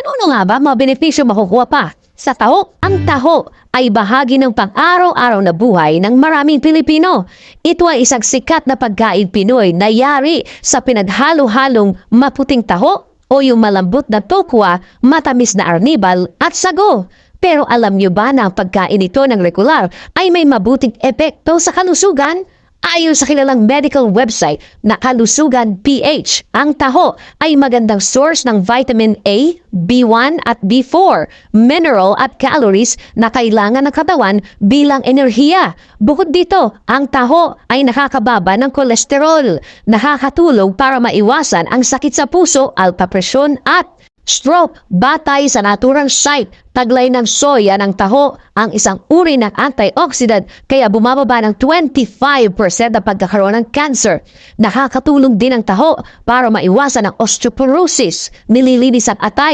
Ano nga ba mga benepisyo makukuha pa sa taho? Ang taho ay bahagi ng pang-araw-araw na buhay ng maraming Pilipino. Ito ay isang sikat na pagkain Pinoy na yari sa pinaghalo-halong maputing taho o yung malambot na tokwa, matamis na arnibal at sago. Pero alam nyo ba na ang pagkain ito ng regular ay may mabuting epekto sa kalusugan? Ayon sa kilalang medical website na Kalusugan PH, ang taho ay magandang source ng vitamin A, B1 at B4, mineral at calories na kailangan ng katawan bilang enerhiya. Bukod dito, ang taho ay nakakababa ng kolesterol, nakakatulong para maiwasan ang sakit sa puso, alta presyon at stroke. Batay sa naturang site, taglay ng soya ng taho ang isang uri ng antioxidant kaya bumababa ng 25% ang pagkakaroon ng cancer. Nakakatulong din ang taho para maiwasan ang osteoporosis, nililinis ang atay